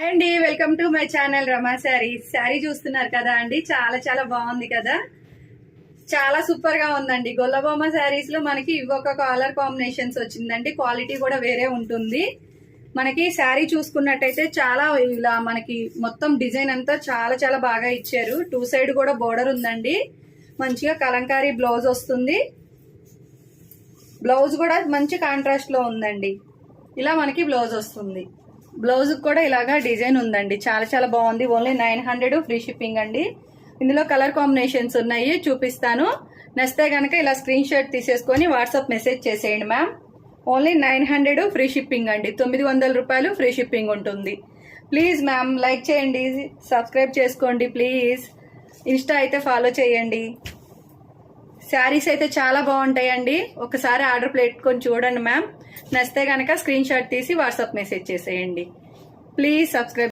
అండి welcome to my channel రమా శారీస్. శారీ చూస్తున్నారు కదా అండి, చాలా చాలా బాగుంది కదా, చాలా సూపర్ గా ఉందండి. గొల్లబొమ్మ శారీస్ లో మనకి ఇవొక కలర్ కాంబినేషన్స్ వచ్చిందండి. క్వాలిటీ కూడా వేరే ఉంటుంది. మనకి శారీ చూసుకున్నట్టయితే చాలా ఇలా మనకి మొత్తం డిజైన్ అంతా చాలా చాలా బాగా ఇచ్చారు. 2 సైడ్ కూడా బోర్డర్ ఉందండి. మంచిగా కలంకారీ బ్లౌజ్ వస్తుంది. బ్లౌజ్ కూడా మంచి కాంట్రాస్ట్ లో ఉందండి. ఇలా మనకి బ్లౌజ్ వస్తుంది. బ్లౌజ్ కూడా ఇలాగా డిజైన్ ఉందండి. చాలా చాలా బాగుంది. ఓన్లీ 900 ఫ్రీ షిప్పింగ్ అండి. ఇందులో కలర్ కాంబినేషన్స్ ఉన్నాయి, చూపిస్తాను. నచ్చితే కనుక ఇలా స్క్రీన్ షాట్ తీసేసుకొని వాట్సాప్ మెసేజ్ చేసేయండి మ్యామ్. ఓన్లీ 900 ఫ్రీ షిప్పింగ్ అండి. 900 రూపాయలు ఫ్రీ షిప్పింగ్ ఉంటుంది. ప్లీజ్ మ్యామ్ లైక్ చేయండి, సబ్స్క్రైబ్ చేసుకోండి ప్లీజ్. ఇన్స్టా అయితే ఫాలో చేయండి. శారీస్ అయితే చాలా బాగుంటాయండి. ఒకసారి ఆర్డర్ పెట్టుకొని చూడండి మ్యామ్. నచ్చితే కనుక స్క్రీన్ షాట్ తీసి వాట్సాప్ మెసేజ్ చేసేయండి. Please subscribe.